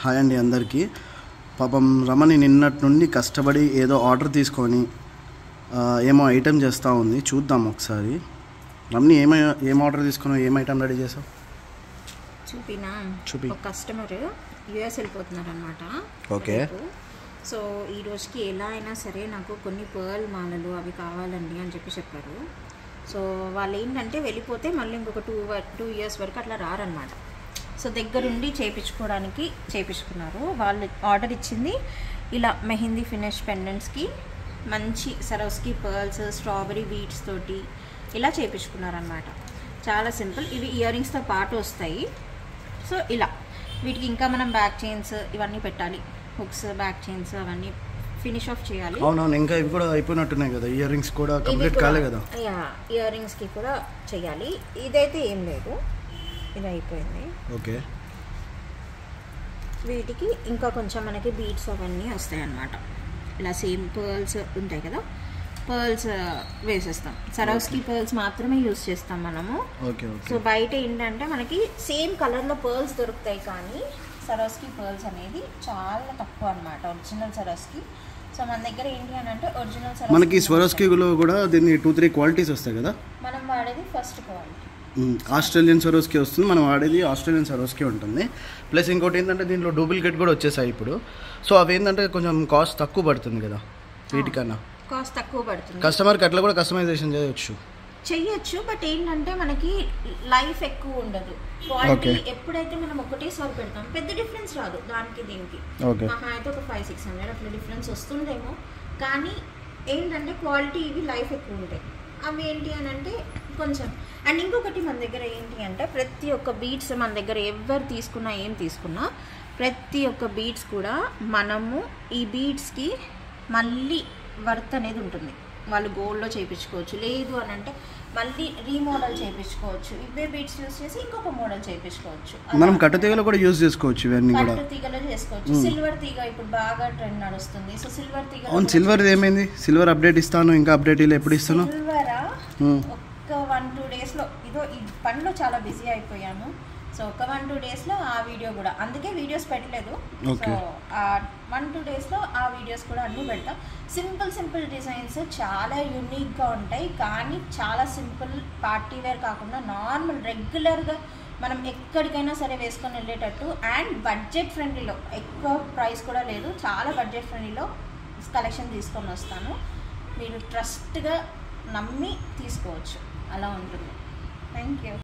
Hi అండి అందరికీ. పాపం రమణి నిన్నటి నుండి కష్టపడి ఏదో ఆర్డర్ తీసుకొని ఏమో ఐటెం చేస్తూ ఉంది. చూద్దాం ఒకసారి. రమణి ఏం ఆర్డర్ తీసుకున్నావు, ఏం ఐటెం రెడీ చేసావు? చూపి. ఒక కస్టమర్ యూఎస్ వెళ్ళిపోతున్నారు అనమాట. ఓకే. సో ఈ రోజుకి ఎలా అయినా సరే నాకు కొన్ని పర్ల్ మాలలు అవి కావాలండి అని చెప్పారు. సో వాళ్ళు ఏంటంటే వెళ్ళిపోతే మళ్ళీ ఇంకొక 2 years వరకు అట్లా రారనమాట. సో దగ్గరుండి చేయించుకున్నారు. వాళ్ళు ఆర్డర్ ఇచ్చింది ఇలా మెహందీ ఫినిష్ పెండెంట్స్కి మంచి సరోస్కి పర్ల్స్ స్ట్రాబెరీ బీడ్స్ తోటి ఇలా చేయించుకున్నారనమాట. చాలా సింపుల్. ఇవి ఇయర్ రింగ్స్తో పాటు వస్తాయి. సో ఇలా వీటికి ఇంకా మనం బ్యాక్ చైన్స్ ఇవన్నీ పెట్టాలి. హుక్స్ బ్యాక్ చైన్స్ అవన్నీ ఫినిష్ ఆఫ్ చేయాలి. అవునవును, ఇంకా ఇవి కూడా అయిపోయినట్టున్నాయి కదా, ఇయర్ రింగ్స్ కూడా కంప్లీట్ కాలే కదా. ఇయర్ రింగ్స్కి కూడా చేయాలి. ఇదైతే ఏం లేదు, ఇది అయిపోయింది. ఓకే. వీటికి ఇంకా కొంచెం మనకి బీడ్స్ అవన్నీ వస్తాయి అన్నమాట. ఇలా సేమ్ పర్ల్స్ ఉంటాయి కదా, పర్ల్స్ వేసేస్తాం. సరోస్కి పర్ల్స్ మాత్రమే యూజ్ చేస్తాం మనము. సో బయట ఏంటంటే మనకి సేమ్ కలర్లో పర్ల్స్ దొరుకుతాయి, కానీ సరోస్కి పర్ల్స్ అనేది చాలా తక్కువ అనమాట ఒరిజినల్ సరోస్కి. సో మన దగ్గర ఏంటి అని అంటే ఒరిజినల్ సరోస్కి మనకి స్వరోస్కిలో కూడా దీన్ని 2-3 క్వాలిటీస్ వస్తాయి కదా. మనం వాడేది ఫస్ట్ క్వాలిటీ ఆస్ట్రేలియన్ సరోస్కి వస్తుంది. మనం వాడేది ఆస్ట్రేలియన్ సరోస్కి ఉంటుంది. ప్లస్ ఇంకోటి ఏంటంటే దీంట్లో డూప్లికేట్ కూడా వచ్చేసాయి ఇప్పుడు. సో అవి ఏంటంటే కొంచెం కాస్ట్ తక్కువ పడుతుంది కదా వీటికన్నా. కాస్ట్ తక్కువ పడుతుంది. కస్టమర్కి అట్లా కూడా కస్టమైజేషన్ చేయొచ్చు. బట్ ఏంటంటే మనకి లైఫ్ ఎక్కువ ఉండదు. క్వాలిటీ ఎప్పుడైతే మనం ఒకటేసారి పెడతాం పెద్ద డిఫరెన్స్ రాదు దానికి దీనికి. మహా అయితే ఒక 500-600 అట్లా డిఫరెన్స్ వస్తుందేమో, కానీ ఏంటంటే క్వాలిటీ ఇవి లైఫ్ ఎక్కువ ఉంటాయి. అవి ఏంటి అని అంటే కొంచెం. అండ్ ఇంకొకటి మన దగ్గర ఏంటి అంటే ప్రతి ఒక్క బీడ్స్ మన దగ్గర ఎవరు తీసుకున్నా ఏం తీసుకున్నా ప్రతి ఒక్క బీడ్స్ కూడా మనము ఈ బీడ్స్కి మళ్ళీ వర్త్ అనేది ఉంటుంది. వాళ్ళు గోల్డ్లో చేయించుకోవచ్చు, లేదు అని అంటే మళ్ళీ రీమోడల్ చేయించుకోవచ్చు. ఇవే బీడ్స్ యూజ్ చేసి ఇంకొక మోడల్ చేయించుకోవచ్చు. మనం కట్టు తీగలో కూడా యూజ్ చేసుకోవచ్చు. ఇవన్నీ కూడా కట్టు తీగలో చేసుకోవచ్చు. సిల్వర్ తీగ ఇప్పుడు బాగా ట్రెండ్ నడుస్తుంది. సో సిల్వర్ తీగ. అవును, సిల్వర్ ఏమైంది? సిల్వర్ అప్డేట్ ఇస్తాను, ఇంకా అప్డేట్ ఇలా ఎప్పుడు ఇస్తాను? సిల్వరా ఒక 1-2 డేస్లో. ఇదో ఈ పనిలో చాలా బిజీ అయిపోయాను. సో ఒక 1-2 డేస్లో ఆ వీడియో కూడా, అందుకే వీడియోస్ పెట్టలేదు. సో ఆ 1-2 డేస్లో ఆ వీడియోస్ కూడా అన్నీ పెడతాం. సింపుల్ డిజైన్స్ చాలా యూనిక్గా ఉంటాయి, కానీ చాలా సింపుల్ పార్టీ వేర్ కాకుండా నార్మల్ రెగ్యులర్గా మనం ఎక్కడికైనా సరే వేసుకొని వెళ్ళేటట్టు అండ్ బడ్జెట్ ఫ్రెండ్లీలో, ఎక్కువ ప్రైస్ కూడా లేదు, చాలా బడ్జెట్ ఫ్రెండ్లీలో కలెక్షన్ తీసుకొని వస్తాను. మీరు ట్రస్ట్గా నమ్మి తీసుకోవచ్చు, అలా ఉంటుంది. Thank you.